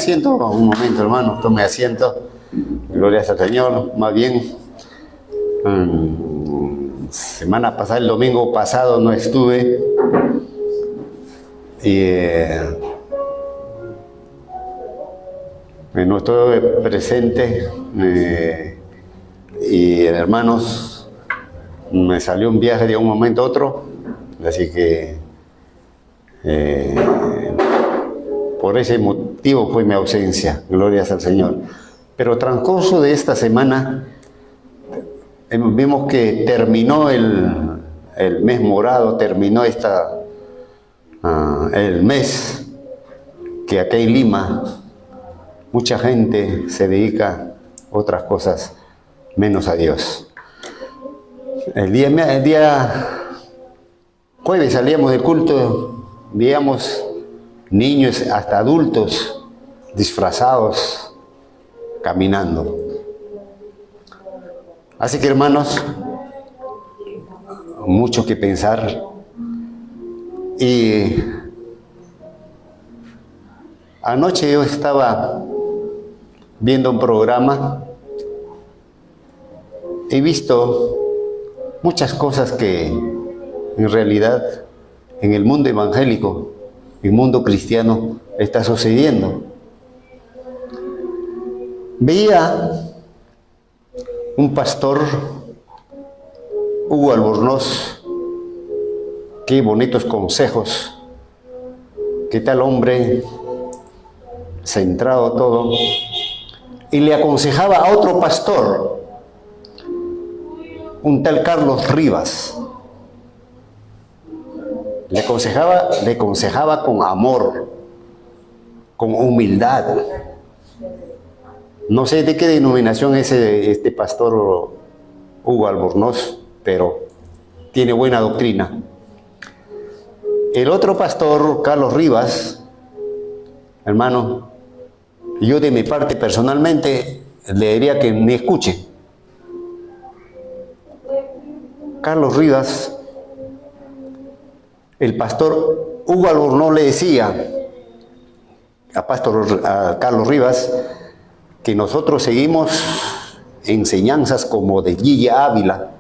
asiento un momento, hermano, tome asiento. Gloria al Señor. Más bien, semana pasada, el domingo pasado no estuve. Y no estoy presente. Y hermanos, me salió un viaje de un momento a otro. Así que por ese motivo fue mi ausencia. Gloria al Señor. Pero transcurso de esta semana, vimos que terminó el mes morado, terminó el mes que acá en Lima mucha gente se dedica a otras cosas menos a Dios. El día jueves salíamos del culto, veíamos niños hasta adultos disfrazados caminando. Así que, hermanos, mucho que pensar. Y anoche yo estaba viendo un programa. He visto muchas cosas que en realidad en el mundo evangélico, en el mundo cristiano, está sucediendo. Veía un pastor, Hugo Albornoz, qué bonitos consejos, qué tal hombre, centrado todo, y le aconsejaba a otro pastor, un tal Carlos Rivas. Le aconsejaba con amor, con humildad. No sé de qué denominación es este pastor Hugo Albornoz, pero tiene buena doctrina. El otro pastor, Carlos Rivas, hermano, yo de mi parte personalmente le diría que me escuche. Carlos Rivas, el pastor Hugo Albornoz le decía a Carlos Rivas que nosotros seguimos enseñanzas como de Gigi Ávila.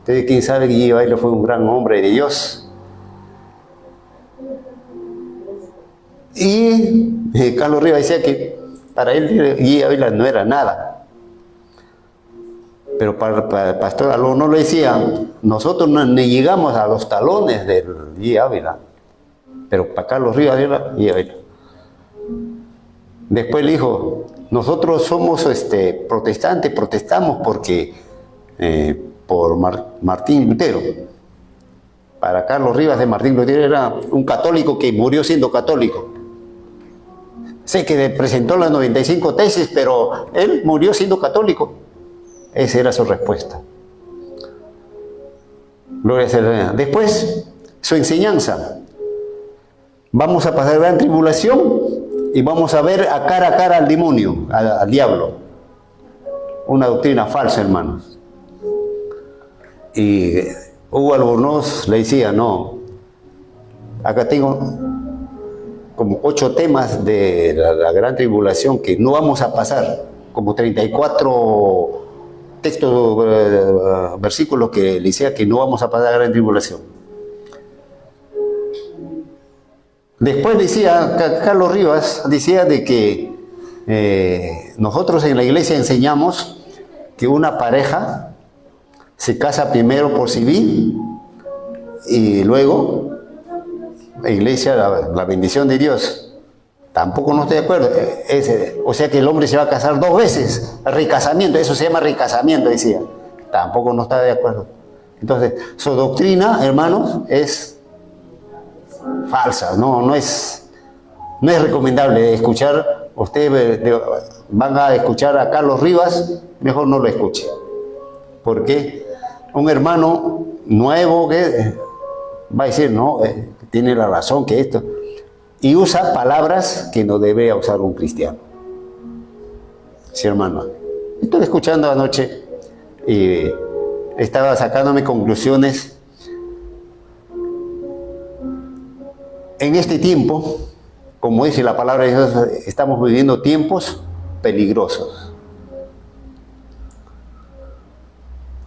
Ustedes, ¿quién sabe que Gigi Ávila fue un gran hombre de Dios? Y Carlos Rivas decía que para él Gigi Ávila no era nada. Pero para el pastor Albornoz le decía, nosotros no llegamos a los talones de Gigi Ávila. Pero para Carlos Rivas era Gigi Ávila. Después le dijo, nosotros somos protestantes, protestamos porque por Martín Lutero. Para Carlos Rivas de Martín Lutero era un católico que murió siendo católico. Sé que presentó las 95 tesis, pero él murió siendo católico. Esa era su respuesta. Gloria a Dios. Después, su enseñanza. Vamos a pasar gran tribulación y vamos a ver a cara al demonio, al diablo. Una doctrina falsa, hermanos. Y Hugo Albornoz le decía, no, acá tengo como 8 temas de la gran tribulación que no vamos a pasar, como 34 textos, versículos que le decía que no vamos a pasar la gran tribulación. Después decía, Carlos Rivas decía de que nosotros en la iglesia enseñamos que una pareja se casa primero por civil y luego la iglesia, la bendición de Dios. Tampoco no estoy de acuerdo. O sea que el hombre se va a casar 2 veces, recasamiento, eso se llama recasamiento, decía. Tampoco no está de acuerdo. Entonces, su doctrina, hermanos, es falsa, no es recomendable escuchar. Ustedes van a escuchar a Carlos Rivas, mejor no lo escuche. Porque un hermano nuevo que va a decir, no, tiene la razón que esto, y usa palabras que no debe usar un cristiano. Sí, hermano. Estuve escuchando anoche y estaba sacándome conclusiones. En este tiempo como dice la palabra de Dios, estamos viviendo tiempos peligrosos.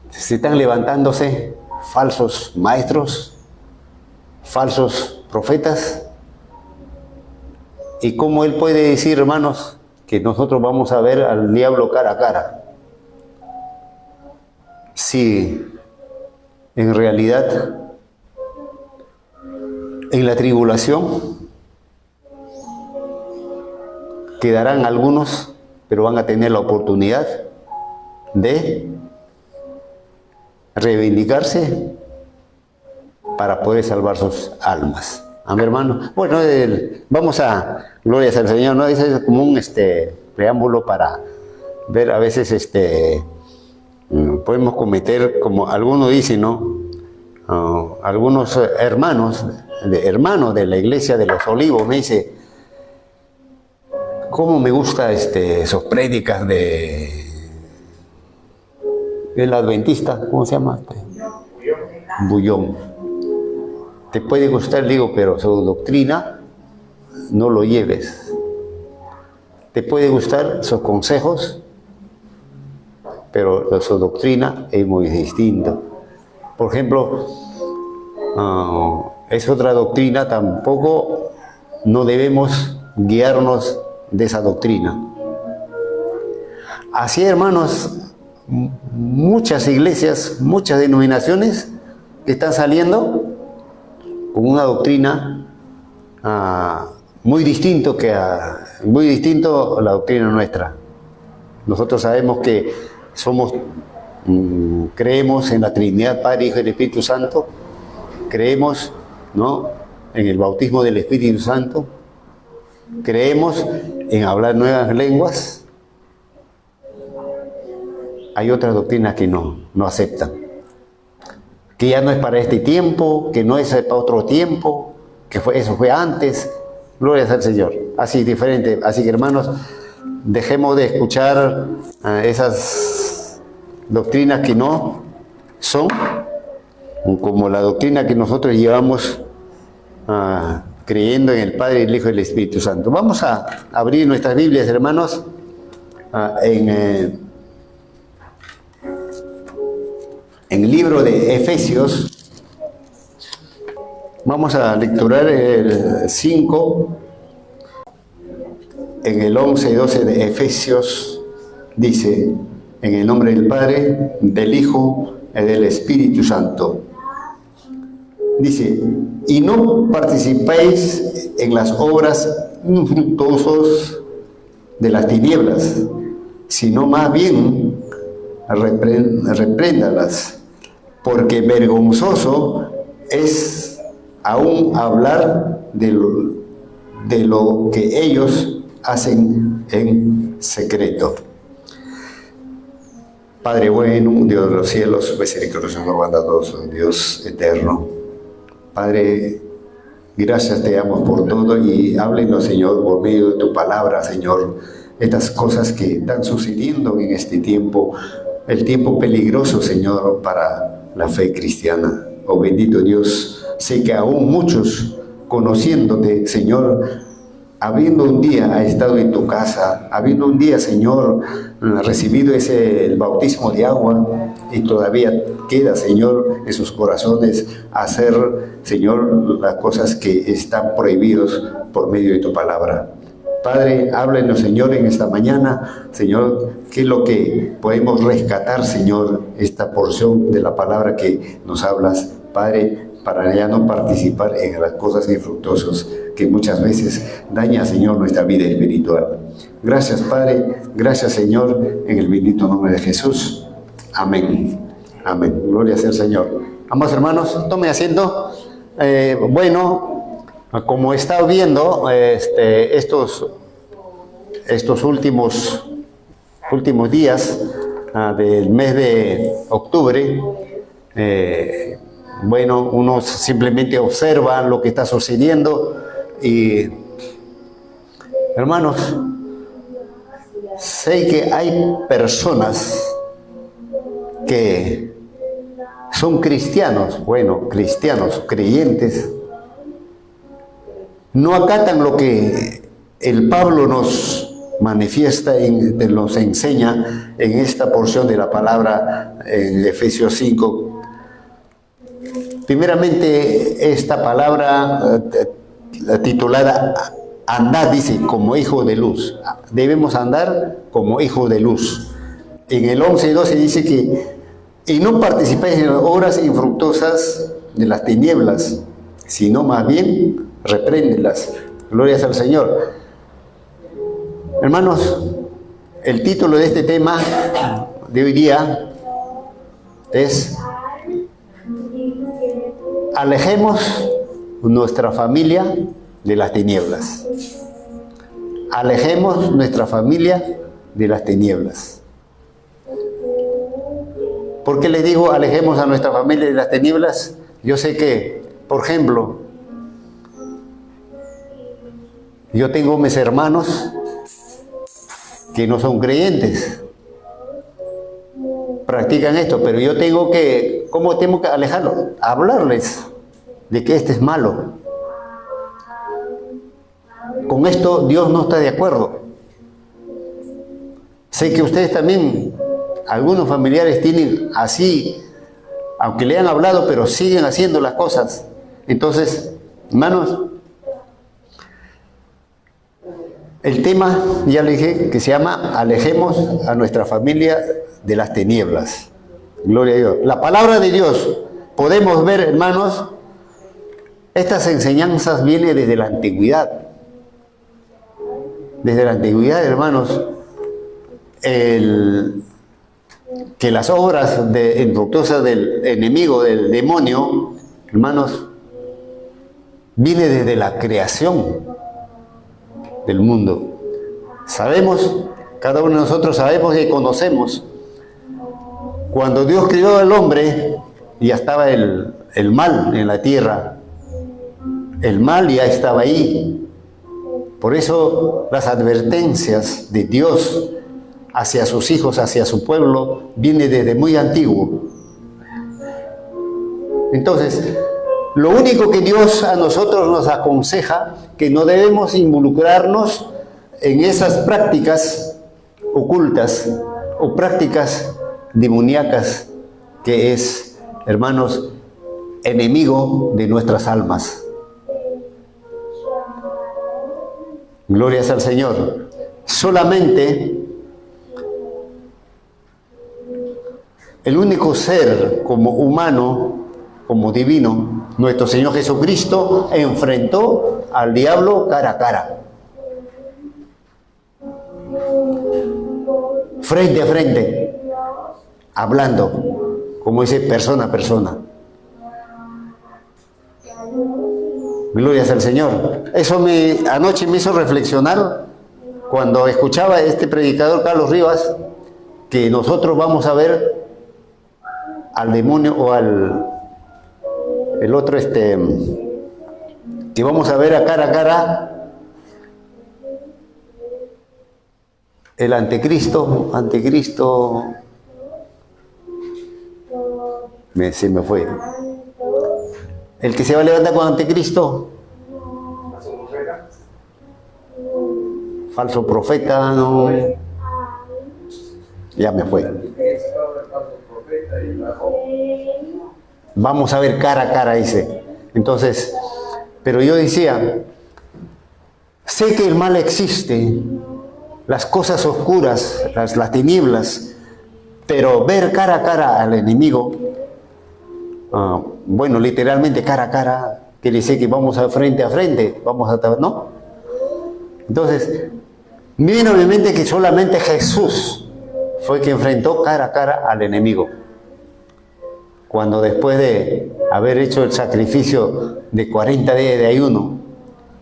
Se están levantándose falsos maestros, falsos profetas. ¿Y cómo él puede decir, hermanos, que nosotros vamos a ver al diablo cara a cara? Si en realidad en la tribulación quedarán algunos, pero van a tener la oportunidad de reivindicarse para poder salvar sus almas. Amén, hermano. Bueno, vamos a, gloria al Señor, ¿no? Ese es como un preámbulo para ver a veces podemos cometer, como algunos dicen, ¿no? Algunos hermanos de la iglesia de los Olivos me dice, ¿cómo me gusta esos prédicas del adventista? ¿Cómo se llama? Bullón. Te puede gustar, digo, pero su doctrina no lo lleves. Te puede gustar sus consejos, pero su doctrina es muy distinta. Por ejemplo, es otra doctrina, tampoco no debemos guiarnos de esa doctrina. Así, hermanos, muchas iglesias, muchas denominaciones que están saliendo con una doctrina muy distinto a la doctrina nuestra. Nosotros sabemos que creemos en la Trinidad, Padre, Hijo y Espíritu Santo. Creemos, ¿no?, en el bautismo del Espíritu Santo. Creemos en hablar nuevas lenguas. Hay otras doctrinas que no aceptan. Que ya no es para este tiempo, que no es para otro tiempo, que eso fue antes. Gloria al Señor. Así, diferente. Así que, hermanos, dejemos de escuchar esas doctrinas que no son como la doctrina que nosotros llevamos creyendo en el Padre, el Hijo y el Espíritu Santo. Vamos a abrir nuestras Biblias, hermanos, en el libro de Efesios. Vamos a lecturar el 5, en el 11 y 12 de Efesios, dice, en el nombre del Padre, del Hijo y del Espíritu Santo. Dice, y no participéis en las obras infructuosas de las tinieblas, sino más bien repréndalas, porque vergonzoso es aún hablar de lo que ellos hacen en secreto. Padre bueno, Dios de los cielos, misericordioso, bondadoso, Dios eterno. Padre, gracias te damos por todo y háblenos, Señor, por medio de tu palabra, Señor, estas cosas que están sucediendo en este tiempo, el tiempo peligroso, Señor, para la fe cristiana. Oh bendito Dios, sé que aún muchos conociéndote, Señor, habiendo un día estado en tu casa, habiendo un día, Señor, recibido el bautismo de agua, y todavía queda, Señor, en sus corazones hacer, Señor, las cosas que están prohibidos por medio de tu palabra. Padre, háblenos, Señor, en esta mañana, Señor, qué es lo que podemos rescatar, Señor, esta porción de la palabra que nos hablas, Padre, para ya no participar en las cosas infructuosas que muchas veces dañan, Señor, nuestra vida espiritual. Gracias, Padre, gracias, Señor, en el bendito nombre de Jesús. Amén. Amén. Gloria sea al Señor. Amados hermanos, tome asiento. Bueno, como he estado viendo estos últimos días del mes de octubre, bueno, uno simplemente observa lo que está sucediendo y, hermanos, sé que hay personas que son cristianos, bueno, cristianos, creyentes, no acatan lo que el Pablo nos manifiesta, nos enseña en esta porción de la palabra en Efesios 5. Primeramente, esta palabra titulada andad, dice, como hijo de luz. Debemos andar como hijo de luz. En el 11 y 12 dice que y no participéis en las obras infructuosas de las tinieblas, sino más bien repréndelas. Glorias al Señor. Hermanos, el título de este tema de hoy día es alejemos nuestra familia de las tinieblas. Alejemos nuestra familia de las tinieblas. ¿Por qué les digo alejemos a nuestra familia de las tinieblas? Yo sé que, por ejemplo, yo tengo mis hermanos que no son creyentes, practican esto, pero yo tengo que, ¿cómo tengo que alejarlos? Hablarles de que este es malo. Con esto Dios no está de acuerdo. Sé que ustedes también, algunos familiares tienen así, aunque le han hablado, pero siguen haciendo las cosas. Entonces, hermanos, el tema, ya le dije, que se llama alejemos a nuestra familia de las tinieblas. Gloria a Dios. La palabra de Dios, podemos ver, hermanos, estas enseñanzas vienen desde la antigüedad. Desde la antigüedad, hermanos, que las obras infructuosas del enemigo, del demonio, hermanos, viene desde la creación del mundo. Sabemos, cada uno de nosotros sabemos y conocemos, cuando Dios creó al hombre, ya estaba el mal en la tierra. El mal ya estaba ahí. Por eso las advertencias de Dios hacia sus hijos, hacia su pueblo, viene desde muy antiguo. Entonces, lo único que Dios a nosotros nos aconseja, que no debemos involucrarnos en esas prácticas ocultas o prácticas demoníacas, que es, hermanos, enemigo de nuestras almas. Glorias al Señor. Solamente el único ser como humano, como divino, nuestro Señor Jesucristo, enfrentó al diablo cara a cara. Frente a frente, hablando, como dice, persona a persona. Glorias al Señor. Eso anoche me hizo reflexionar cuando escuchaba a este predicador Carlos Rivas, que nosotros vamos a ver al demonio o el otro que vamos a ver a cara el anticristo, se me fue. El que se va a levantar con anticristo, falso profeta, no, ya me fue. Vamos a ver cara a cara, dice. Entonces, pero yo decía, sé que el mal existe, las cosas oscuras, las tinieblas, pero ver cara a cara al enemigo, bueno, literalmente cara a cara, quiere decir que vamos a frente, ¿no? Entonces, miren obviamente que solamente Jesús fue quien enfrentó cara a cara al enemigo. Cuando después de haber hecho el sacrificio de 40 días de ayuno,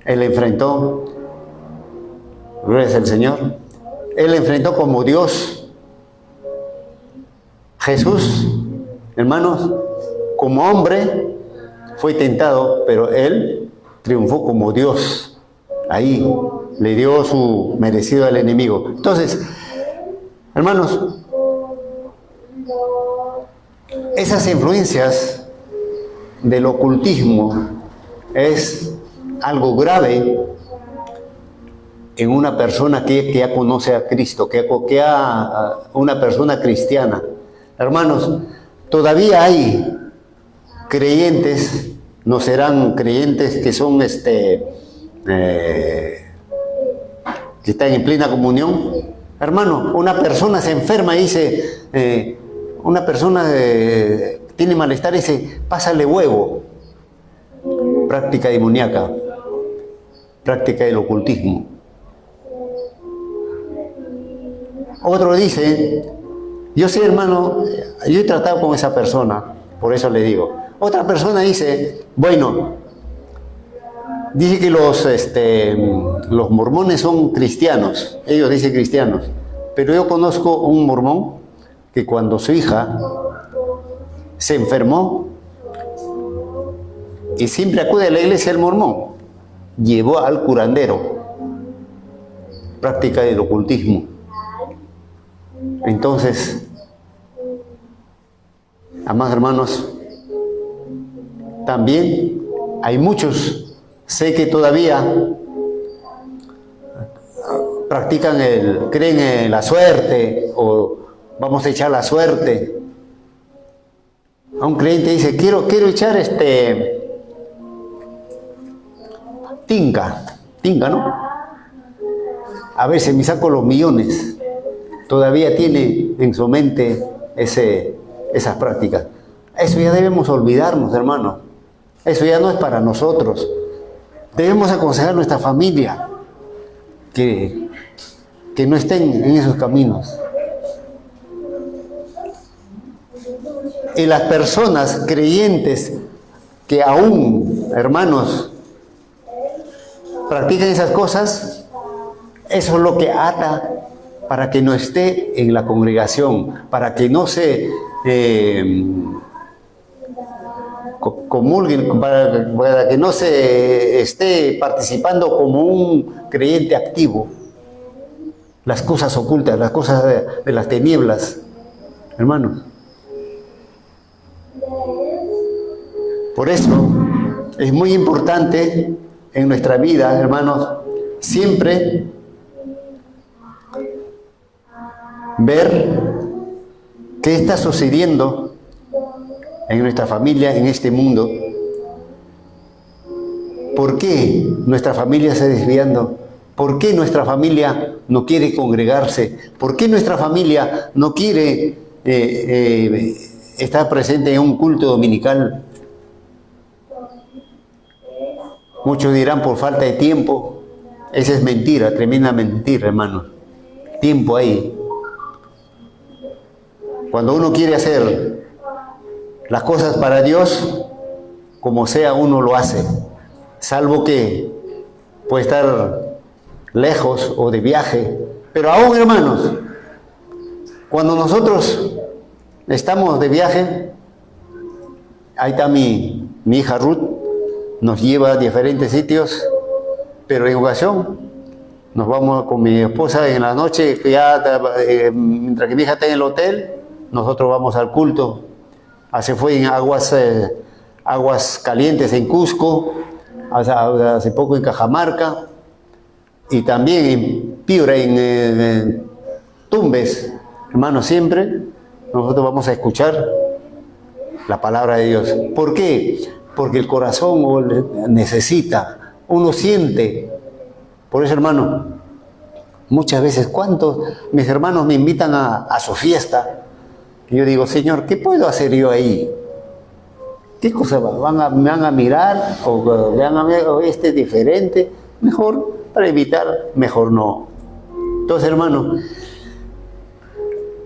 Él enfrentó, gloria al Señor, Él enfrentó como Dios. Jesús, hermanos, como hombre fue tentado, pero Él triunfó como Dios. Ahí le dio su merecido al enemigo. Entonces, hermanos, esas influencias del ocultismo es algo grave en una persona que ya conoce a Cristo, una persona cristiana. Hermanos, todavía hay creyentes, no serán creyentes que son que están en plena comunión. Hermano, una persona se enferma y dice, una persona tiene malestar y dice, pásale huevo. Práctica demoníaca, práctica del ocultismo. Otro dice, yo sé, hermano, yo he tratado con esa persona, por eso le digo. Otra persona dice, bueno, dice que los mormones son cristianos, ellos dicen cristianos, pero yo conozco un mormón que cuando su hija se enfermó y siempre acude a la iglesia del mormón, llevó al curandero, práctica del ocultismo. Entonces, amados hermanos, también hay muchos, sé que todavía practican creen en la suerte, o vamos a echar la suerte. A un creyente dice, quiero echar tinca, ¿no? A ver si me saco los millones. Todavía tiene en su mente esas prácticas. Eso ya debemos olvidarnos, hermano. Eso ya no es para nosotros. Debemos aconsejar a nuestra familia que no estén en esos caminos. Y las personas creyentes que aún, hermanos, practican esas cosas, eso es lo que ata para que no esté en la congregación, para que no se comulguen, para que no se esté participando como un creyente activo. Las cosas ocultas, las cosas de las tinieblas, hermanos. Por eso es muy importante en nuestra vida, hermanos, siempre ver qué está sucediendo en nuestra familia, en este mundo. ¿Por qué nuestra familia se está desviando? ¿Por qué nuestra familia no quiere congregarse? ¿Por qué nuestra familia no quiere estar presente en un culto dominical? Muchos dirán por falta de tiempo. Esa es mentira, tremenda mentira, hermanos. Tiempo hay. Cuando uno quiere hacer las cosas para Dios, como sea, uno lo hace. Salvo que puede estar lejos o de viaje. Pero aún, hermanos, cuando nosotros estamos de viaje, ahí está mi hija Ruth, nos lleva a diferentes sitios, pero en ocasión nos vamos con mi esposa en la noche, que mientras que mi hija está en el hotel, nosotros vamos al culto. Se fue en aguas calientes en Cusco, hace poco en Cajamarca, y también en Piura, en Tumbes. Hermanos, siempre nosotros vamos a escuchar la palabra de Dios. ¿Por qué? Porque el corazón necesita, uno siente. Por eso, hermano, muchas veces, ¿cuántos mis hermanos me invitan a su fiesta? Y yo digo, Señor, ¿qué puedo hacer yo ahí? ¿Qué cosa me van a mirar? ¿O me van a ver, o este es diferente? Mejor, para evitar, mejor no. Entonces, hermano,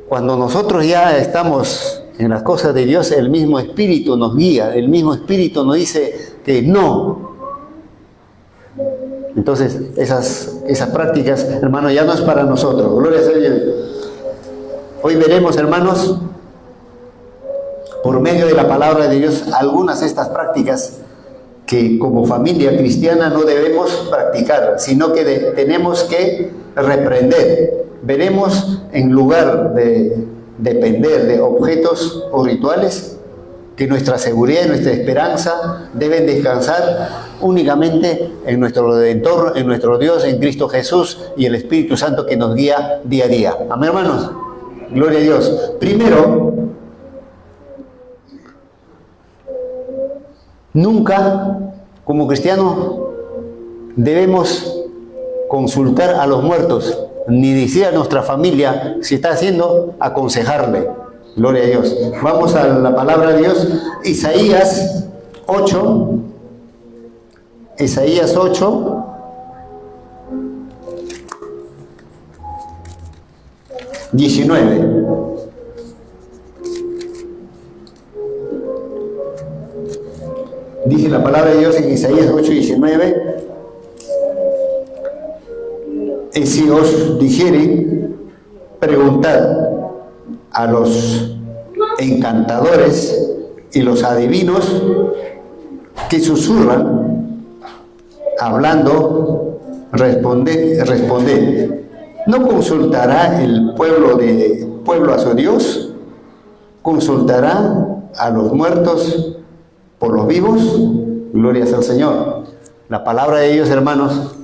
cuando nosotros ya estamos en las cosas de Dios, el mismo Espíritu nos guía, el mismo Espíritu nos dice que no. Entonces, esas prácticas, hermano, ya no es para nosotros. Gloria a Dios. Hoy veremos, hermanos, por medio de la palabra de Dios, algunas de estas prácticas que como familia cristiana no debemos practicar, sino que tenemos que reprender. Veremos, en lugar de depender de objetos o rituales, que nuestra seguridad y nuestra esperanza deben descansar únicamente en nuestro Redentor, en nuestro Dios, en Cristo Jesús y el Espíritu Santo que nos guía día a día. Amén, hermanos. Gloria a Dios. Primero, nunca como cristianos debemos consultar a los muertos, ni decir a nuestra familia si está haciendo, aconsejarle. Gloria a Dios. Vamos a la palabra de Dios. Isaías 8. Isaías 8. Dice la palabra de Dios en Isaías 8:19. Y si os dijeren, preguntad a los encantadores y los adivinos que susurran, hablando, responded. ¿No consultará el pueblo a su Dios? ¿Consultará a los muertos por los vivos? Glorias al Señor. La palabra de Dios, hermanos,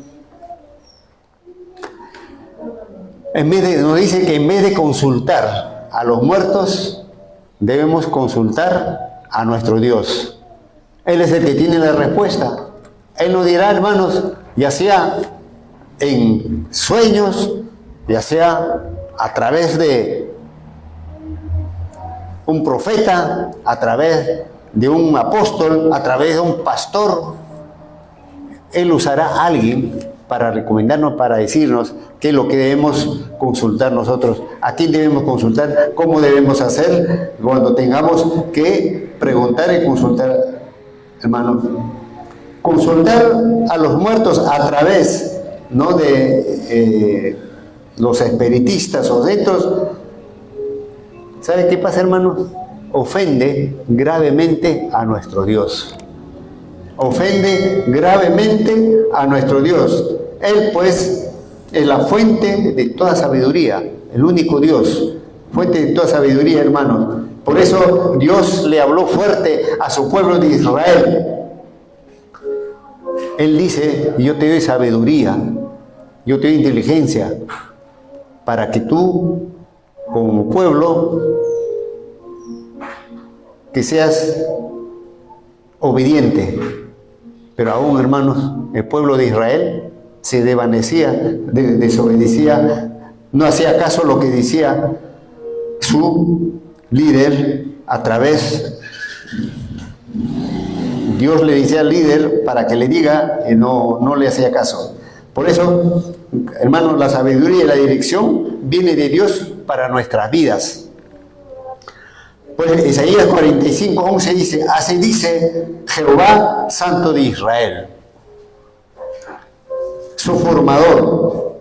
nos dice que en vez de consultar a los muertos, debemos consultar a nuestro Dios. Él es el que tiene la respuesta. Él nos dirá, hermanos, ya sea en sueños, ya sea a través de un profeta, a través de un apóstol, a través de un pastor. Él usará a alguien para recomendarnos, para decirnos qué es lo que debemos consultar nosotros, a quién debemos consultar, cómo debemos hacer cuando tengamos que preguntar y consultar, hermanos. Consultar a los muertos a través, ¿no?, de los espiritistas o de estos. ¿Sabe qué pasa, hermanos? Ofende gravemente a nuestro Dios. Ofende gravemente a nuestro Dios. Él, pues, es la fuente de toda sabiduría, el único Dios, fuente de toda sabiduría, hermanos. Por eso Dios le habló fuerte a su pueblo de Israel. Él dice, yo te doy sabiduría, yo te doy inteligencia, para que tú, como pueblo, que seas obediente. Pero aún, hermanos, el pueblo de Israel se desvanecía, desobedecía, no hacía caso a lo que decía su líder a través. Dios le decía al líder para que le diga y no le hacía caso. Por eso, hermanos, la sabiduría y la dirección viene de Dios para nuestras vidas. Pues Isaías 45:11 dice, así dice Jehová, Santo de Israel, su formador,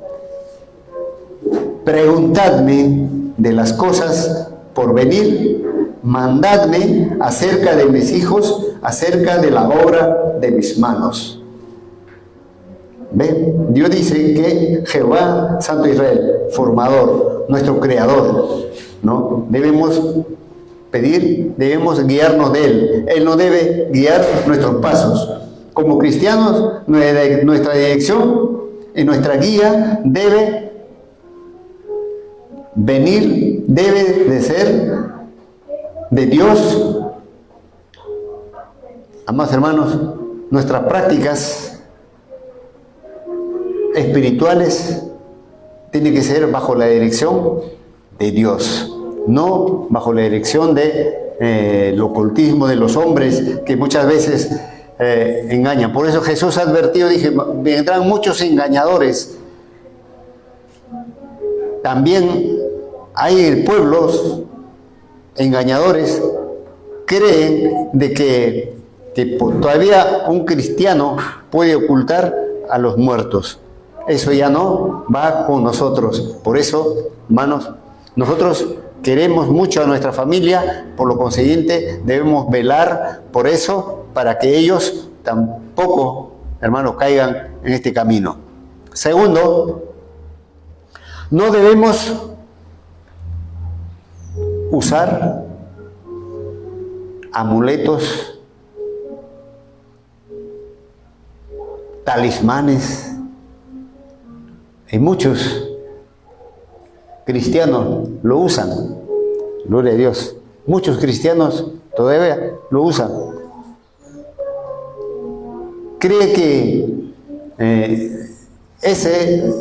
preguntadme de las cosas por venir, mandadme acerca de mis hijos, acerca de la obra de mis manos. ¿Ven? Dios dice que Jehová, Santo de Israel, formador, nuestro creador, ¿no? Debemos pedir, debemos guiarnos de Él. Él nos debe guiar nuestros pasos. Como cristianos, nuestra dirección y nuestra guía debe venir, debe de ser de Dios. Amados hermanos, nuestras prácticas espirituales tienen que ser bajo la dirección de Dios, no bajo la dirección de el ocultismo de los hombres que muchas veces engañan. Por eso Jesús ha advertido, dije, vendrán muchos engañadores. También hay pueblos engañadores, creen de que todavía un cristiano puede ocultar a los muertos. Eso ya no va con nosotros. Por eso, hermanos, nosotros queremos mucho a nuestra familia, por lo consiguiente debemos velar por eso, para que ellos tampoco, hermanos, caigan en este camino. Segundo, no debemos usar amuletos, talismanes, y muchos cristianos lo usan, gloria a Dios. Muchos cristianos todavía lo usan. Cree que ese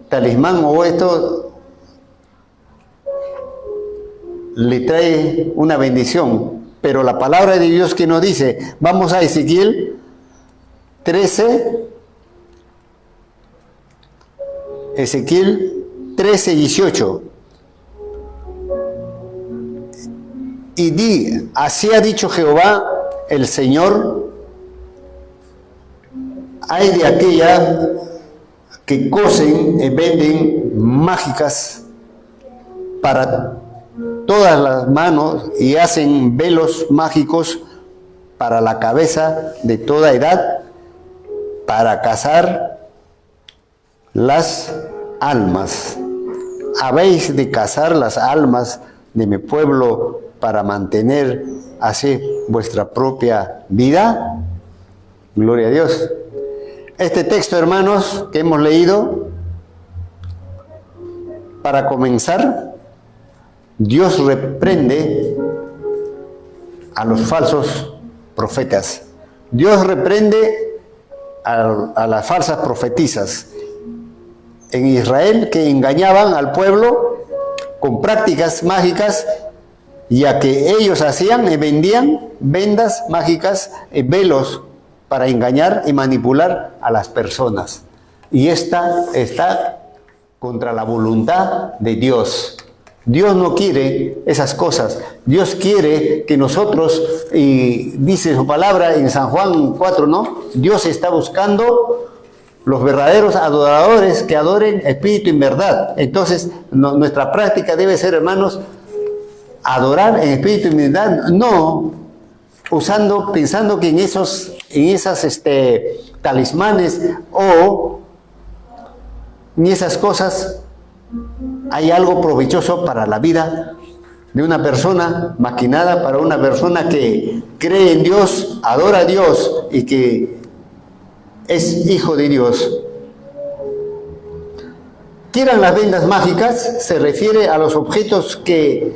talismán o esto le trae una bendición, pero la palabra de Dios que nos dice, vamos a Ezequiel 13, Ezequiel 13, 18. Y di, así ha dicho Jehová, el Señor, hay de aquella que cosen y venden mágicas para todas las manos y hacen velos mágicos para la cabeza de toda edad, para cazar las almas. Habéis de cazar las almas de mi pueblo para mantener así vuestra propia vida. Gloria a Dios. Este texto, hermanos, que hemos leído, para comenzar, Dios reprende a los falsos profetas. Dios reprende a las falsas profetisas en Israel que engañaban al pueblo con prácticas mágicas, ya que ellos hacían y vendían vendas mágicas y velos para engañar y manipular a las personas. Y esta está contra la voluntad de Dios. Dios no quiere esas cosas. Dios quiere que nosotros, y dice su palabra en San Juan 4, ¿no? Dios está buscando los verdaderos adoradores que adoren espíritu y verdad. Entonces, nuestra práctica debe ser, hermanos, adorar en espíritu y verdad, no pensando que en esas talismanes o ni esas cosas hay algo provechoso para la vida de una persona, más que nada para una persona que cree en Dios, adora a Dios y que es hijo de Dios. ¿Qué eran las vendas mágicas? Se refiere a los objetos que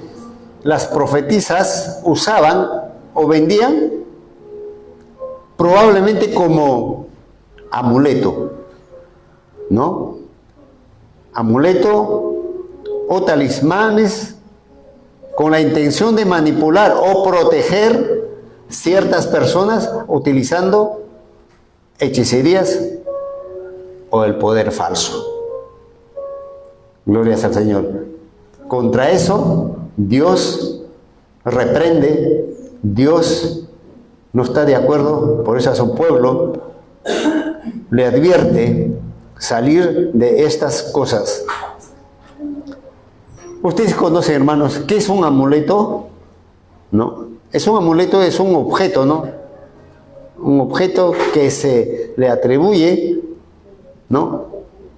las profetisas usaban o vendían, probablemente como amuleto, ¿no? Amuleto o talismanes con la intención de manipular o proteger ciertas personas utilizando hechicerías o el poder falso. Gloria al Señor. Contra eso, Dios reprende, Dios no está de acuerdo, por eso a su pueblo le advierte salir de estas cosas. Ustedes conocen, hermanos, ¿qué es un amuleto? ¿No? Es un amuleto, es un objeto, ¿no? Un objeto que se le atribuye, ¿no?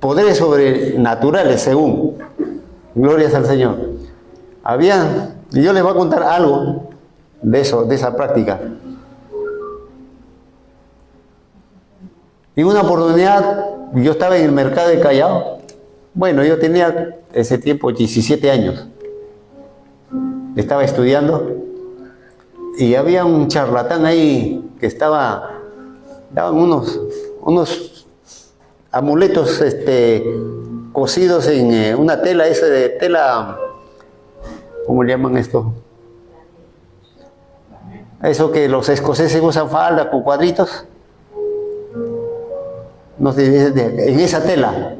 Poderes sobrenaturales, según. Glorias al Señor. Y yo les voy a contar algo de eso, de esa práctica. En una oportunidad, yo estaba en el mercado de Callao. Bueno, yo tenía ese tiempo 17 años. Estaba estudiando y había un charlatán ahí que daban unos amuletos cosidos en una tela, de tela, ¿cómo le llaman esto? Eso que los escoceses usan falda con cuadritos. No sé, en esa tela,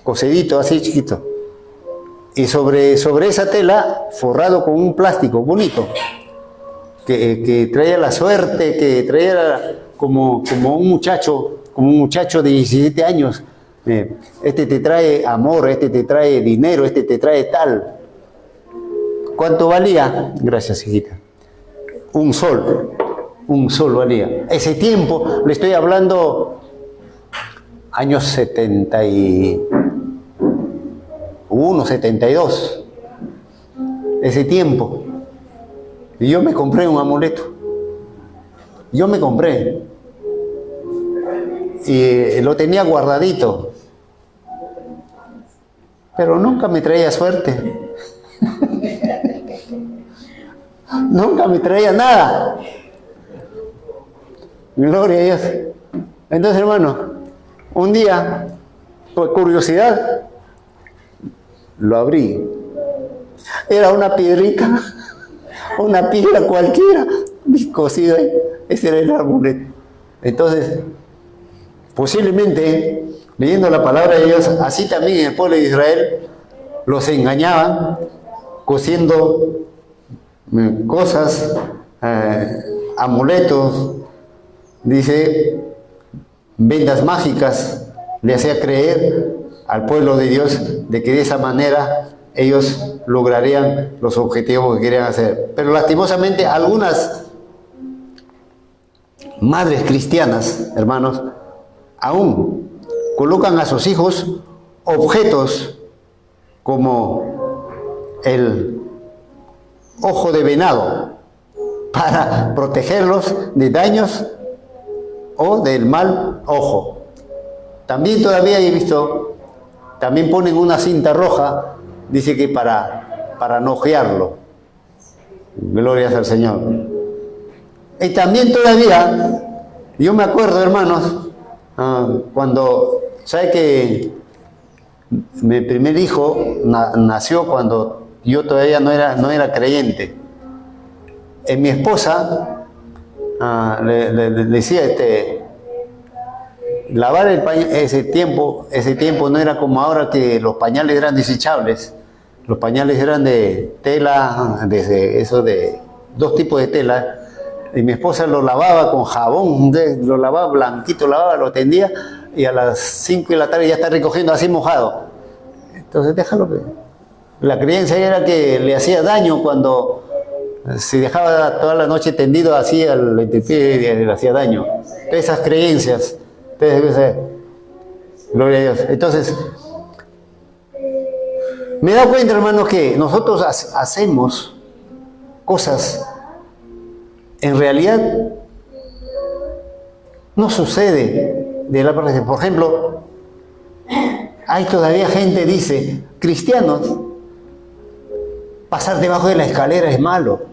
cosedito, así chiquito. Y sobre esa tela, forrado con un plástico bonito, que traía la suerte, que traía como un muchacho de 17 años. Este te trae amor, este te trae dinero, este te trae tal. ¿Cuánto valía? Gracias, hijita. Un sol valía. Ese tiempo, le estoy hablando años 71, 72. Ese tiempo. Y yo me compré un amuleto. Yo me compré. Y lo tenía guardadito. Pero nunca me traía suerte. Nunca me traía nada. Gloria a Dios. Entonces, hermano, un día, por curiosidad, lo abrí. Era una piedrita, una piedra cualquiera, cosida. Ese era el amuleto. Entonces, posiblemente, leyendo la palabra de Dios, así también en el pueblo de Israel los engañaban, cosiendo cosas, amuletos, dice, vendas mágicas, le hacía creer al pueblo de Dios de que de esa manera ellos lograrían los objetivos que querían hacer. Pero lastimosamente algunas madres cristianas, hermanos, aún colocan a sus hijos objetos como el ojo de venado para protegerlos de daños o del mal ojo. También todavía he visto, también ponen una cinta roja, dice que para no ojearlo. Glorias al Señor. Y también todavía, yo me acuerdo, hermanos, cuando, ¿sabe que mi primer hijo nació cuando yo todavía no era creyente? Mi esposa le decía, lavar el pañal, ese tiempo no era como ahora que los pañales eran desechables. Los pañales eran de tela, de dos tipos de tela. Y mi esposa lo lavaba con jabón, lo lavaba blanquito, lo tendía, y a las 5 de la tarde ya está recogiendo así mojado. Entonces déjalo que... La creencia era que le hacía daño cuando se dejaba toda la noche tendido así al intemperie, le hacía daño. Esas creencias, gloria a Dios. Entonces, me he dado cuenta, hermanos, que nosotros hacemos cosas, en realidad no sucede de la parte. Por ejemplo, hay todavía gente, dice, cristianos, pasar debajo de la escalera es malo.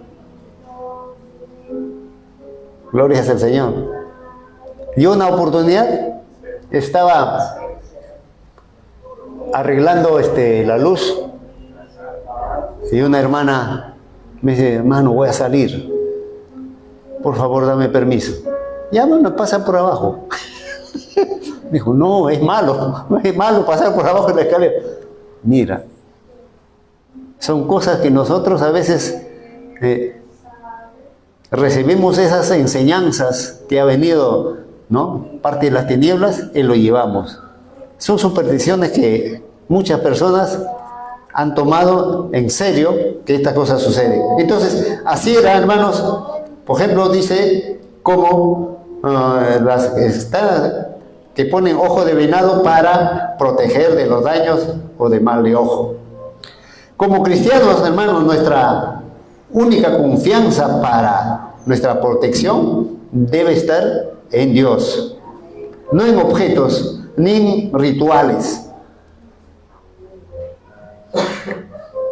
Glorias al Señor. Yo una oportunidad estaba arreglando la luz y una hermana me dice, hermano, voy a salir. Por favor, dame permiso. Ya, bueno, pasa por abajo. Me dijo, no, es malo pasar por abajo de la escalera. Mira, son cosas que nosotros a veces recibimos esas enseñanzas que ha venido, ¿no?, parte de las tinieblas, y lo llevamos. Son supersticiones que muchas personas han tomado en serio que estas cosas suceden. Entonces, así era, hermanos. Por ejemplo, dice como las que ponen ojo de venado para proteger de los daños o de mal de ojo. Como cristianos, hermanos, nuestra única confianza para nuestra protección debe estar en Dios, no en objetos ni en rituales.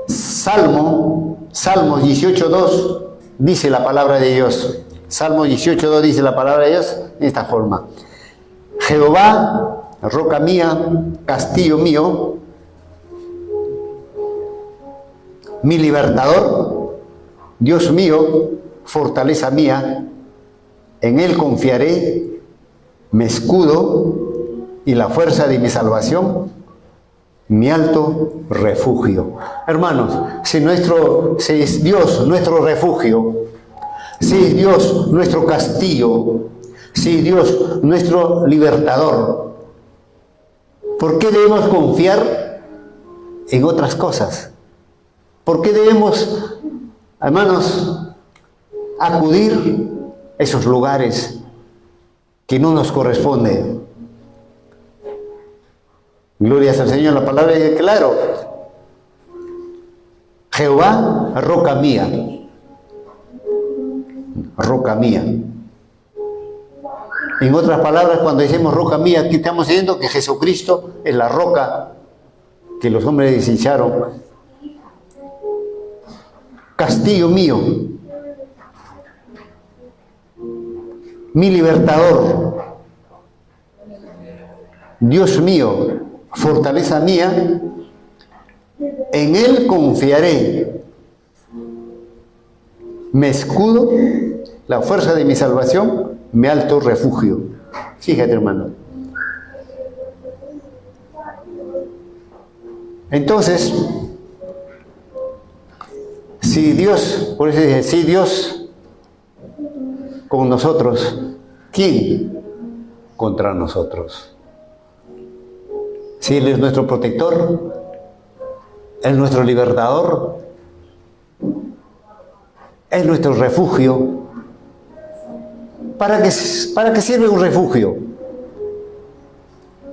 Salmos 18:2 dice la palabra de Dios. Salmo 18:2 dice la palabra de Dios de esta forma: Jehová, roca mía, castillo mío, mi libertador, Dios mío, fortaleza mía, en Él confiaré, mi escudo y la fuerza de mi salvación, mi alto refugio. Hermanos, si es Dios nuestro refugio, si es Dios nuestro castillo, si es Dios nuestro libertador, ¿por qué debemos confiar en otras cosas? ¿Por qué debemos, hermanos, acudir a esos lugares que no nos corresponden? Glorias al Señor. La palabra es claro: Jehová, roca mía. roca mía. En otras palabras, cuando decimos roca mía, aquí estamos diciendo que Jesucristo es la roca que los hombres desecharon. Castillo mío, mi libertador, Dios mío, fortaleza mía, en Él confiaré, me escudo, la fuerza de mi salvación, mi alto refugio. Fíjate, hermano. Entonces, si Dios, por eso dice, si Dios con nosotros, ¿quién contra nosotros? Si Él es nuestro protector, Él es nuestro libertador, es nuestro refugio. ¿Para qué sirve un refugio?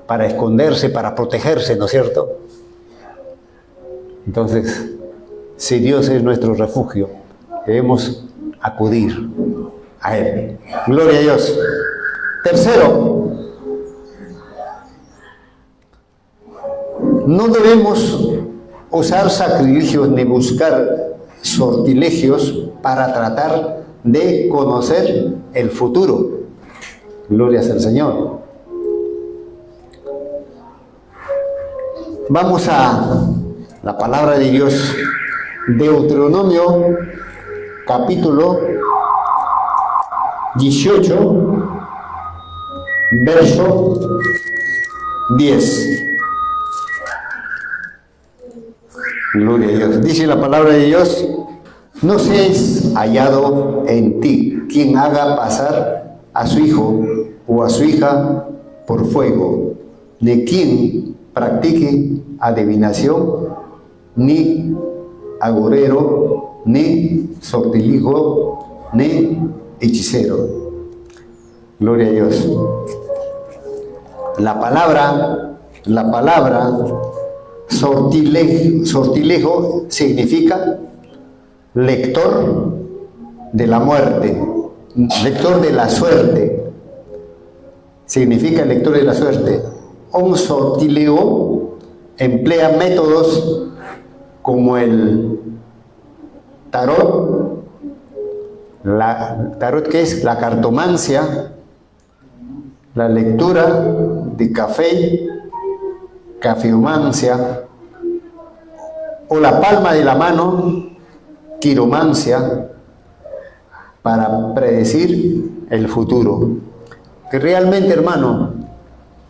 Para esconderse, para protegerse, ¿no es cierto? Entonces, si Dios es nuestro refugio, debemos acudir a Él. Gloria a Dios. Tercero, no debemos usar sacrilegios ni buscar sortilegios para tratar de conocer el futuro. Gloria al Señor. Vamos a la palabra de Dios. Deuteronomio capítulo 18, verso 10. Gloria a Dios. Dice la palabra de Dios: no seas hallado en ti quien haga pasar a su hijo o a su hija por fuego, ni quien practique adivinación, ni agorero, ni sortilejo, ni hechicero. Gloria a Dios. La palabra sortilejo significa lector de la muerte, lector de la suerte. Significa lector de la suerte. Un sortilego emplea métodos como el tarot, tarot que es la cartomancia, la lectura de cafeomancia, o la palma de la mano, quiromancia, para predecir el futuro. Que realmente, hermano,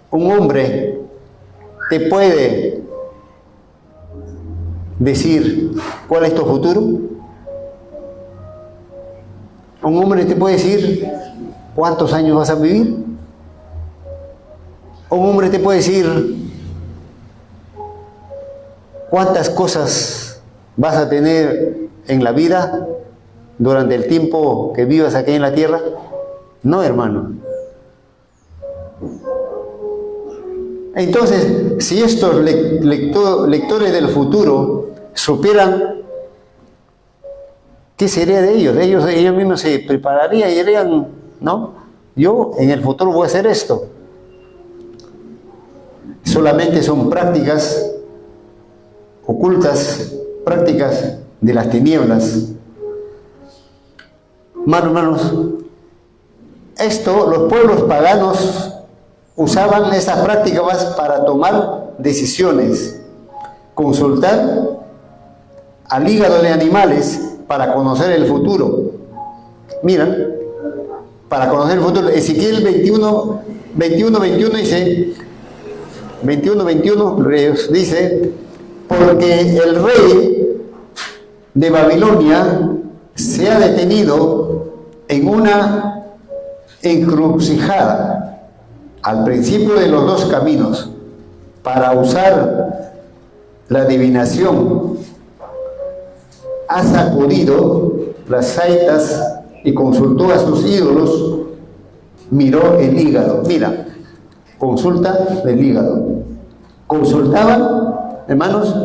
un hombre te puede decir cuál es tu futuro. Un hombre te puede decir cuántos años vas a vivir. Un hombre te puede decir cuántas cosas vas a tener en la vida durante el tiempo que vivas aquí en la tierra. No, hermano. Entonces, si estos lectores del futuro supieran, ¿qué sería de ellos? Ellos mismos se prepararían y dirían, no, yo en el futuro voy a hacer esto. Solamente son prácticas ocultas, prácticas de las tinieblas. Hermanos, los pueblos paganos usaban esas prácticas para tomar decisiones, consultar al hígado de animales para conocer el futuro. Miren, para conocer el futuro. Ezequiel 21 dice, 21 dice, porque el rey de Babilonia se ha detenido en una encrucijada al principio de los dos caminos para usar la adivinación. Ha sacudido las saitas y consultó a sus ídolos, miró el hígado. Mira, consulta del hígado. Consultaban, hermanos,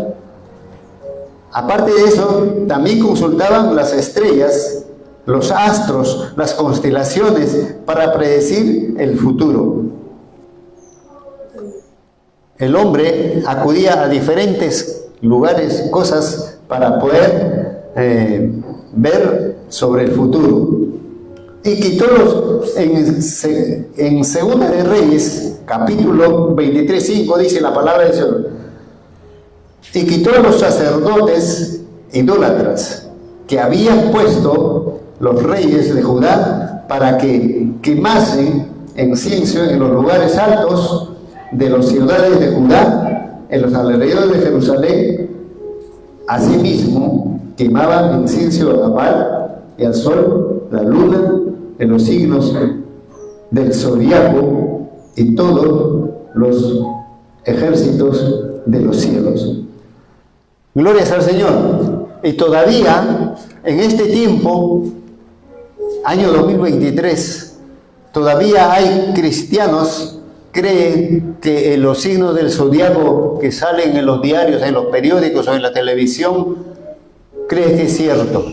aparte de eso, también consultaban las estrellas, los astros, las constelaciones, para predecir el futuro. El hombre acudía a diferentes lugares, cosas, para poder ver sobre el futuro. Y quitó en Segunda de Reyes, capítulo 23:5, dice la palabra del Señor: y quitó a los sacerdotes idólatras que habían puesto los reyes de Judá para que quemasen incienso en los lugares altos de las ciudades de Judá, en los alrededores de Jerusalén. Asimismo, quemaban incienso a Baal y al sol, la luna, en los signos del zodiaco y todos los ejércitos de los cielos. Glorias al Señor. Y todavía, en este tiempo, año 2023, todavía hay cristianos que creen que los signos del zodiaco que salen en los diarios, en los periódicos o en la televisión, creen que es cierto.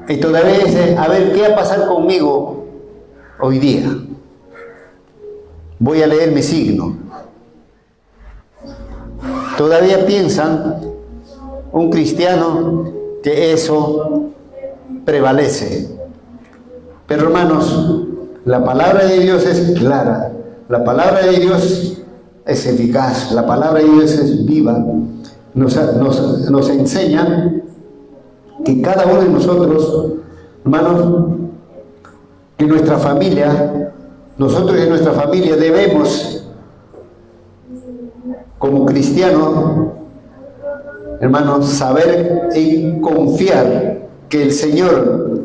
Y todavía dicen: a ver, ¿qué va a pasar conmigo hoy día? Voy a leer mi signo. Todavía piensan un cristiano que eso prevalece. Pero hermanos, la palabra de Dios es clara, la palabra de Dios es eficaz, la palabra de Dios es viva. Nos enseña que cada uno de nosotros, hermanos, que nuestra familia, nosotros y nuestra familia debemos, como cristianos, hermanos, saber y confiar que el Señor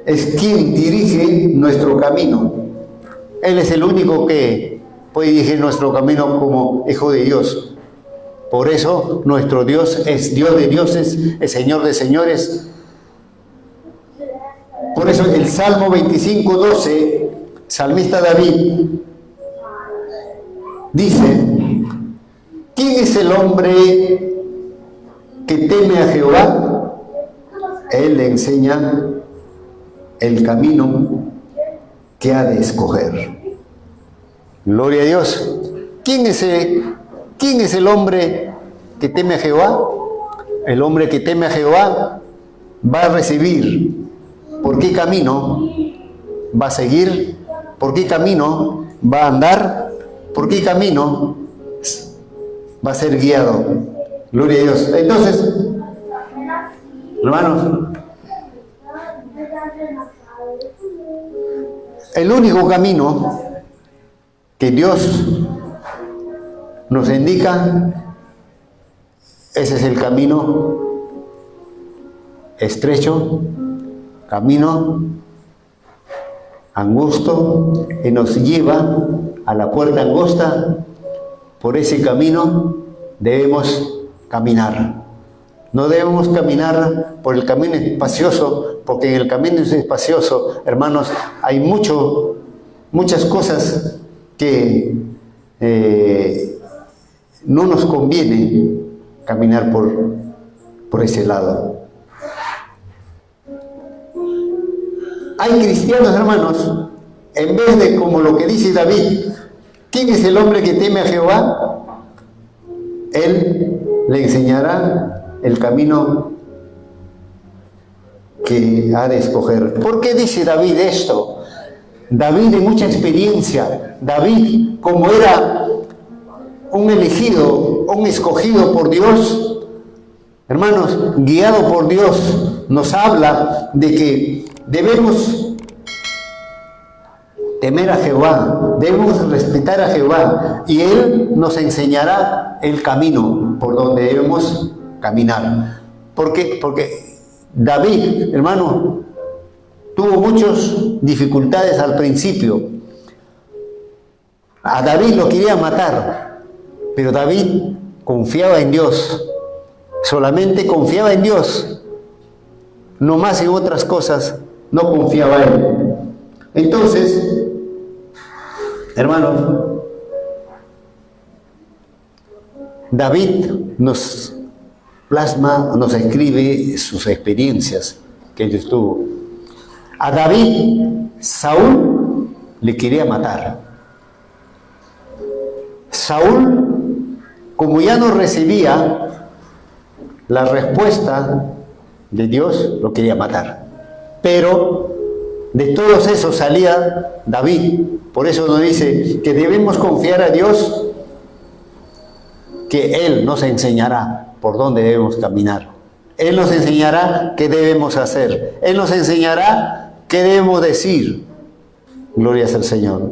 es quien dirige nuestro camino. Él es el único que puede dirigir nuestro camino como hijo de Dios. Por eso nuestro Dios es Dios de dioses, es Señor de señores. Por eso el Salmo 25:12, salmista David, dice: ¿quién es el hombre que teme a Jehová? Él le enseña el camino que ha de escoger. Gloria a Dios. ¿Quién es el hombre que teme a Jehová? El hombre que teme a Jehová va a recibir. ¿Por qué camino va a seguir? ¿Por qué camino va a andar? ¿Por qué camino va a ser guiado? Gloria a Dios. Entonces, hermanos, el único camino que Dios nos indica, ese es el camino estrecho, camino angosto, que nos lleva a la puerta angosta. Por ese camino debemos caminar. No debemos caminar por el camino espacioso, porque en el camino espacioso, hermanos, hay muchas cosas que no nos conviene caminar por ese lado. Hay cristianos, hermanos, en vez de como lo que dice David: ¿quién es el hombre que teme a Jehová? Él le enseñará el camino que ha de escoger. ¿Por qué dice David esto? David de mucha experiencia. David, como era un elegido, un escogido por Dios, hermanos, guiado por Dios, nos habla de que debemos temer a Jehová, debemos respetar a Jehová, y Él nos enseñará el camino por donde debemos caminar. ¿Por qué? Porque David, hermano, tuvo muchas dificultades al principio. A David lo quería matar, pero David confiaba en Dios, solamente confiaba en Dios, no más en otras cosas no confiaba en él. Entonces, hermanos, plasma, nos escribe sus experiencias que él tuvo. A David, Saúl le quería matar. Saúl, como ya no recibía la respuesta de Dios, lo quería matar. Pero de todos esos salía David. Por eso nos dice que debemos confiar a Dios, que Él nos enseñará por dónde debemos caminar. Él nos enseñará qué debemos hacer. Él nos enseñará qué debemos decir. Gloria al Señor.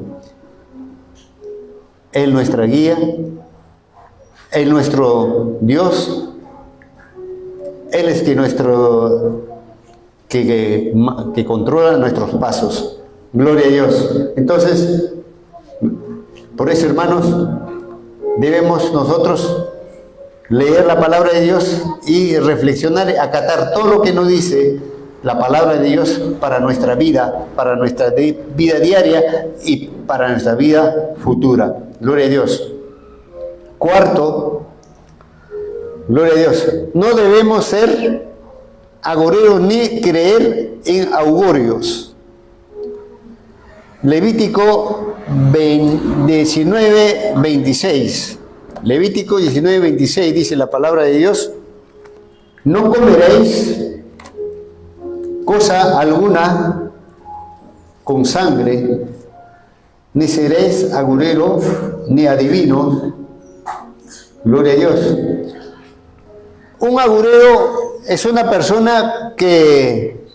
Él nuestra guía. Él nuestro Dios. Él es que controla nuestros pasos. Gloria a Dios. Entonces, por eso, hermanos, debemos nosotros leer la palabra de Dios y reflexionar, acatar todo lo que nos dice la palabra de Dios para nuestra vida vida diaria y para nuestra vida futura. Gloria a Dios. Cuarto, gloria a Dios, no debemos ser agoreros ni creer en augurios. Levítico 19:26. Levítico 19:26 dice la palabra de Dios: no comeréis cosa alguna con sangre, ni seréis agureros ni adivinos. Gloria a Dios. Un agurero es una persona que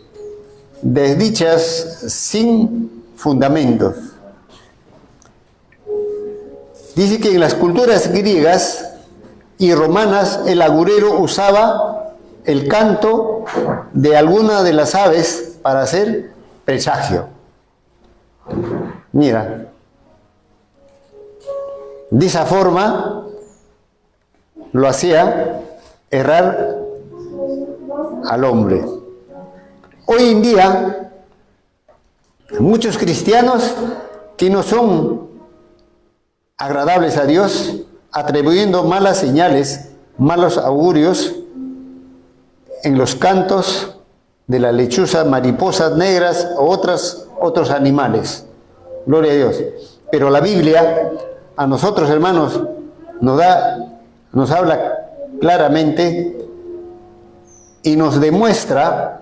desdichas sin fundamentos. Dice que en las culturas griegas y romanas el agurero usaba el canto de alguna de las aves para hacer presagio. Mira, de esa forma lo hacía errar al hombre. Hoy en día, muchos cristianos que no son agradables a Dios, atribuyendo malas señales, malos augurios en los cantos de la lechuza, mariposas negras o otros animales. Gloria a Dios. Pero la Biblia a nosotros, hermanos, nos habla claramente y nos demuestra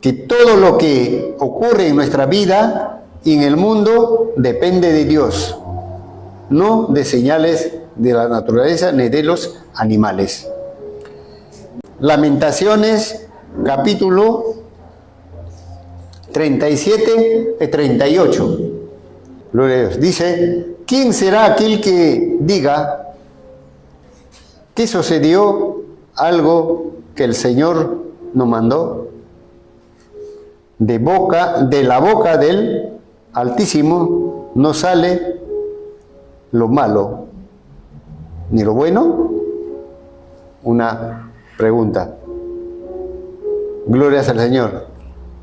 que todo lo que ocurre en nuestra vida y en el mundo depende de Dios, no de señales de la naturaleza ni de los animales. Lamentaciones, capítulo 37 y 38. Gloria a Dios. Dice: ¿quién será aquel que diga que sucedió algo que el Señor nos mandó? De la boca del Altísimo no sale lo malo ni lo bueno. Una pregunta. Glorias al Señor.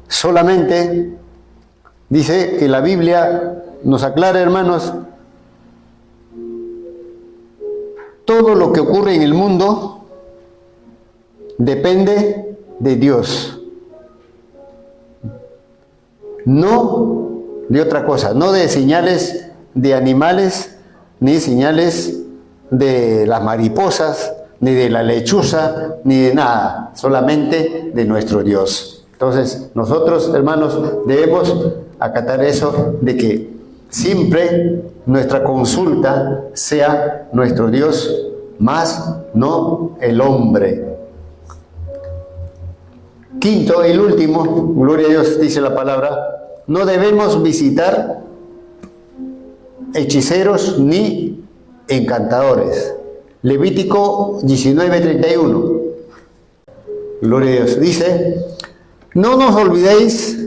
Solamente dice que la Biblia nos aclara, hermanos, todo lo que ocurre en el mundo depende de Dios, no de otra cosa, no de señales de animales, ni señales de las mariposas, ni de la lechuza, ni de nada, solamente de nuestro Dios. Entonces, nosotros, hermanos, debemos acatar eso de que siempre nuestra consulta sea nuestro Dios, más no el hombre. Quinto, el último, gloria a Dios, dice la palabra: no debemos visitar hechiceros ni encantadores. Levítico 19:31. Gloria a Dios. Dice: no nos olvidéis,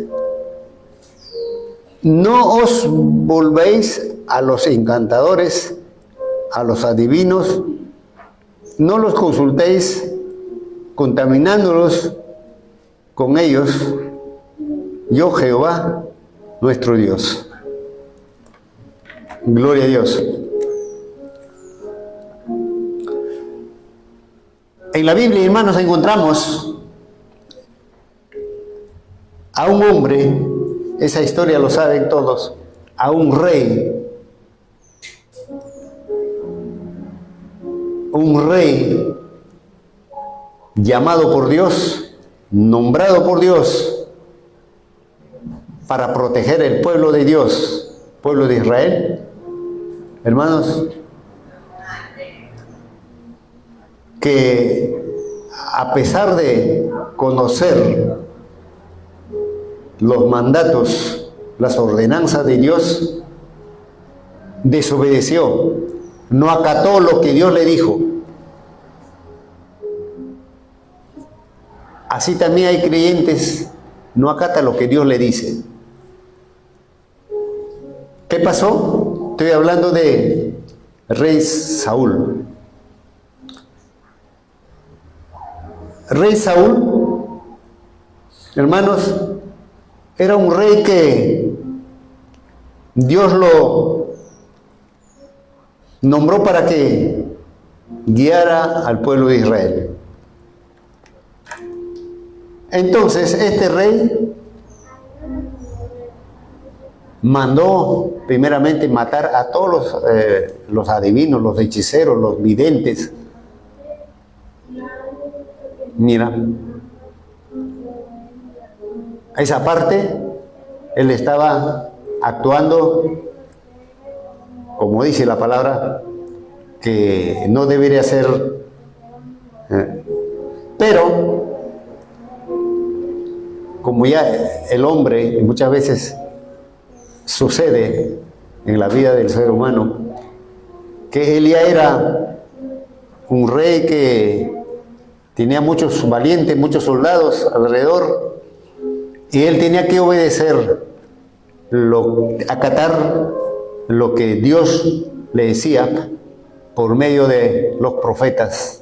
no os volvéis a los encantadores, a los adivinos, no los consultéis contaminándolos con ellos, yo Jehová, nuestro Dios. Gloria a Dios. En la Biblia, hermanos, encontramos a un hombre, esa historia lo saben todos, a un rey llamado por Dios, nombrado por Dios para proteger el pueblo de Dios, pueblo de Israel. Hermanos, que a pesar de conocer los mandatos, las ordenanzas de Dios, desobedeció, no acató lo que Dios le dijo. Así también hay creyentes, no acata lo que Dios le dice. ¿Qué pasó? Estoy hablando de rey Saúl. Rey Saúl, hermanos, era un rey que Dios lo nombró para que guiara al pueblo de Israel. Entonces, este rey mandó primeramente matar a todos los adivinos, los hechiceros, los videntes. Mira, esa parte, él estaba actuando, como dice la palabra, que no debería ser. Pero, como ya el hombre muchas veces sucede en la vida del ser humano, que él ya era un rey que tenía muchos valientes, muchos soldados alrededor, y él tenía que obedecer, acatar lo que Dios le decía por medio de los profetas.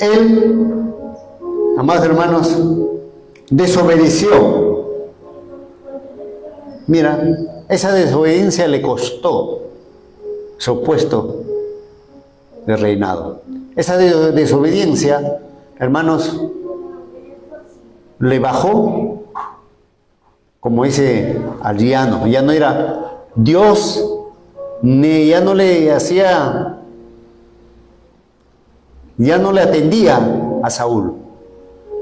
Él, amados hermanos, desobedeció. Mira, esa desobediencia le costó su puesto de reinado. Esa desobediencia, hermanos, le bajó, como dice al llano. Ya no era Dios, ni ya no le hacía, ya no le atendía a Saúl,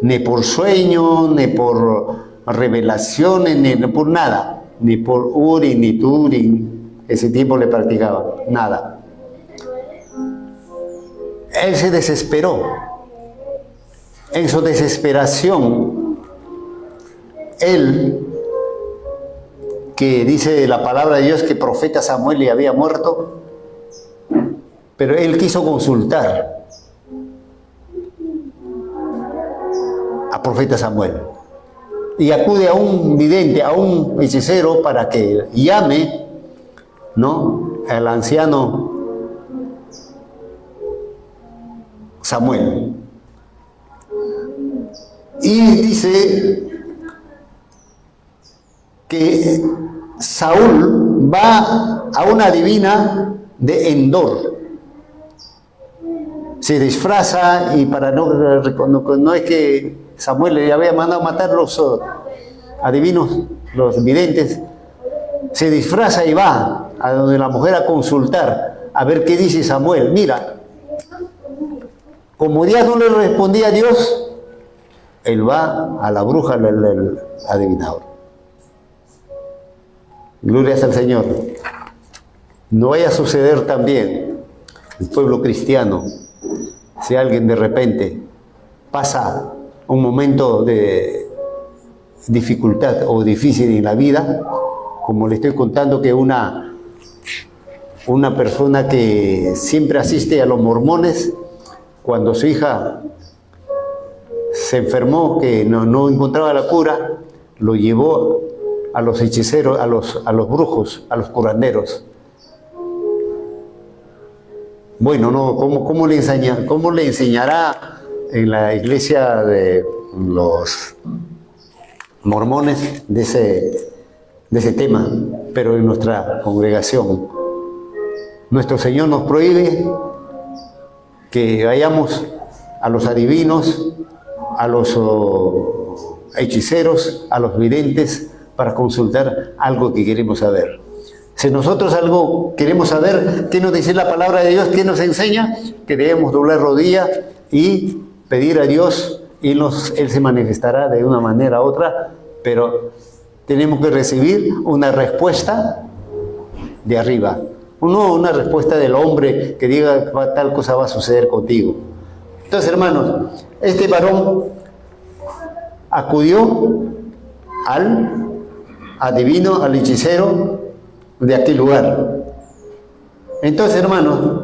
ni por sueño, ni por revelaciones, ni por nada, ni por Urim, ni Turim. Ese tiempo le practicaba, nada. Él se desesperó. En su desesperación, él, que dice la palabra de Dios que el profeta Samuel le había muerto, pero él quiso consultar a profeta Samuel y acude a un vidente, a un hechicero, para que llame, ¿no?, al anciano Samuel. Y dice que Saúl va a una divina de Endor, se disfraza, y para no es que Samuel le había mandado matar los adivinos, los videntes, se disfraza y va a donde la mujer a consultar, a ver qué dice Samuel. Mira, como ya no le respondía a Dios, él va a la bruja, al adivinador. Gloria al Señor. No vaya a suceder también el pueblo cristiano, si alguien de repente pasa un momento de dificultad o difícil en la vida, como le estoy contando, que una persona que siempre asiste a los mormones, cuando su hija se enfermó, que no encontraba la cura, lo llevó a los hechiceros, a los brujos, a los curanderos. Bueno, no, ¿cómo le enseñará en la iglesia de los mormones de ese tema? Pero en nuestra congregación Nuestro Señor nos prohíbe que vayamos a los adivinos, a los hechiceros, a los videntes, para consultar algo que queremos saber. Si nosotros algo queremos saber, ¿qué nos dice la palabra de Dios? ¿Qué nos enseña? Que debemos doblar rodillas y pedir a Dios, y Él se manifestará de una manera u otra, pero tenemos que recibir una respuesta de arriba. No una respuesta del hombre que diga tal cosa va a suceder contigo. Entonces, hermanos, este varón acudió al adivino, al hechicero de aquel lugar. Entonces, hermanos,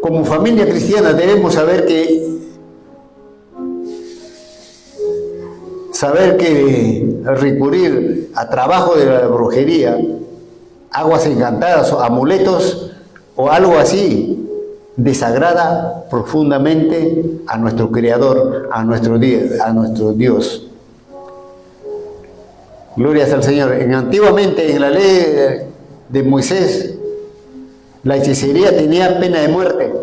como familia cristiana debemos saber que recurrir a trabajo de la brujería, aguas encantadas o amuletos o algo así, desagrada profundamente a nuestro Creador, a nuestro Dios. Gloria al Señor. Antiguamente, en la ley de Moisés, la hechicería tenía pena de muerte.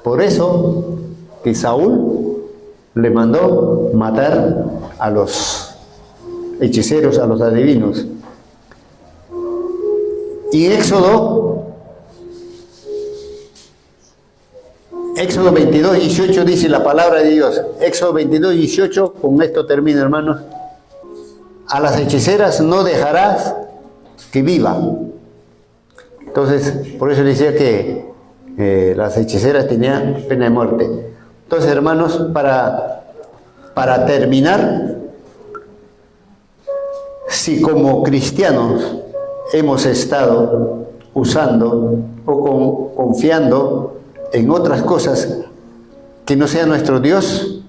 Por eso que Saúl le mandó matar a los hechiceros, a los adivinos. Y Éxodo 22, 18 dice la palabra de Dios. Éxodo 22, 18, con esto termino, hermanos. A las hechiceras no dejarás que vivan. Entonces, por eso decía que las hechiceras tenían pena de muerte. Entonces, hermanos, para terminar, si como cristianos hemos estado usando o confiando en otras cosas que no sea nuestro Dios,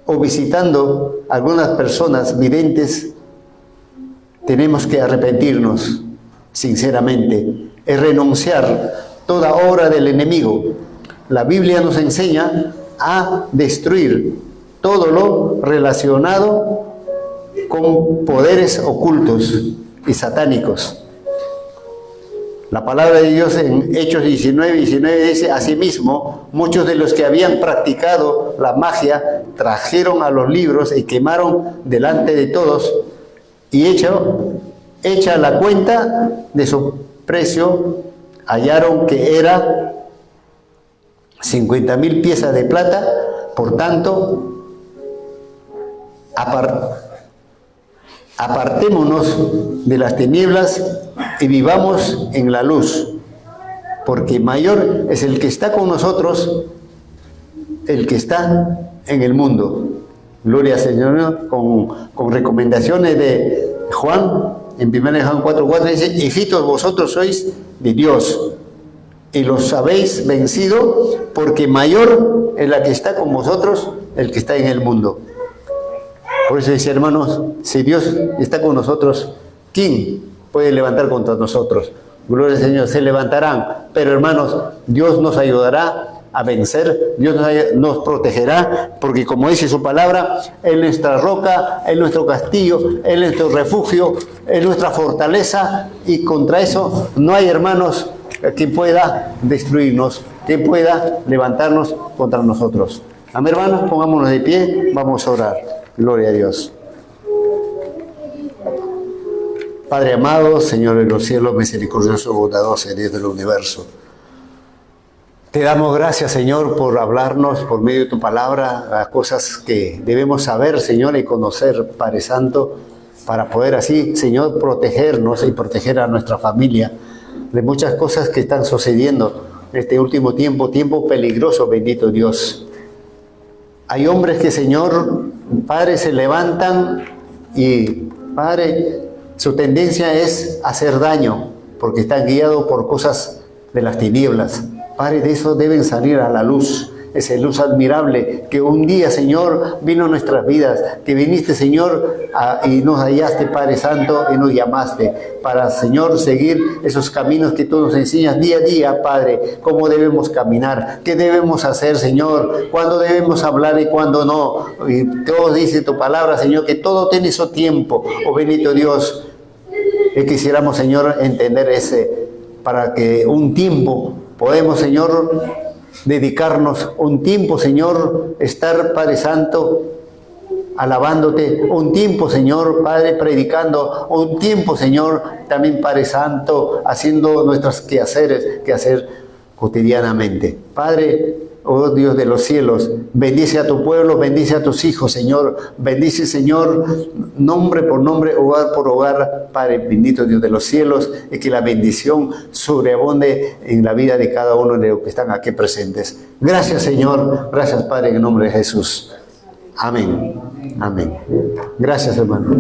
o visitando algunas personas videntes, tenemos que arrepentirnos sinceramente, es renunciar toda obra del enemigo. La Biblia nos enseña a destruir todo lo relacionado con poderes ocultos y satánicos. La palabra de Dios en Hechos 19 dice: asimismo, muchos de los que habían practicado la magia trajeron a los libros y quemaron delante de todos, y hecha la cuenta de su precio, hallaron que era 50,000 piezas de plata. Por tanto, apartémonos de las tinieblas y vivamos en la luz, porque mayor es el que está con nosotros, el que está en el mundo. Gloria al Señor. Con recomendaciones de Juan, en 1 Juan 4:4 dice: hijitos, vosotros sois de Dios y los habéis vencido, porque mayor es la que está con vosotros, el que está en el mundo. Por eso dice, hermanos, si Dios está con nosotros, ¿quién puede levantar contra nosotros? Gloria al Señor, se levantarán. Pero, hermanos, Dios nos ayudará a vencer, Dios nos protegerá, porque como dice su palabra, es nuestra roca, es nuestro castillo, es nuestro refugio, es nuestra fortaleza, y contra eso no hay, hermanos, que pueda destruirnos, que pueda levantarnos contra nosotros. Amén, hermanos, pongámonos de pie, vamos a orar. Gloria a Dios. Padre amado, Señor de los cielos, misericordioso, bondadoso, Dios del universo, te damos gracias, Señor, por hablarnos por medio de tu palabra las cosas que debemos saber, Señor, y conocer, Padre Santo, para poder así, Señor, protegernos y proteger a nuestra familia de muchas cosas que están sucediendo en este último tiempo peligroso, bendito Dios. Hay hombres que, Señor, Padre, se levantan y, Padre, su tendencia es hacer daño, porque están guiados por cosas de las tinieblas. Padre, de eso deben salir a la luz, esa luz admirable que un día, Señor, vino a nuestras vidas, que viniste, Señor, y nos hallaste, Padre Santo, y nos llamaste para, Señor, seguir esos caminos que tú nos enseñas día a día, Padre, cómo debemos caminar, qué debemos hacer, Señor, cuándo debemos hablar y cuándo no. Y todo dice tu palabra, Señor, que todo tiene su tiempo, oh bendito Dios. Y quisiéramos, Señor, entender ese, para que un tiempo podemos, Señor, dedicarnos, un tiempo, Señor, estar, Padre Santo, alabándote, un tiempo, Señor, Padre, predicando, un tiempo, Señor, también, Padre Santo, haciendo nuestros quehaceres, cotidianamente. Padre, oh Dios de los cielos, bendice a tu pueblo, bendice a tus hijos, Señor. Bendice, Señor, nombre por nombre, hogar por hogar, Padre bendito Dios de los cielos, y que la bendición sobreabunde en la vida de cada uno de los que están aquí presentes. Gracias, Señor. Gracias, Padre, en el nombre de Jesús. Amén. Amén. Gracias, hermano.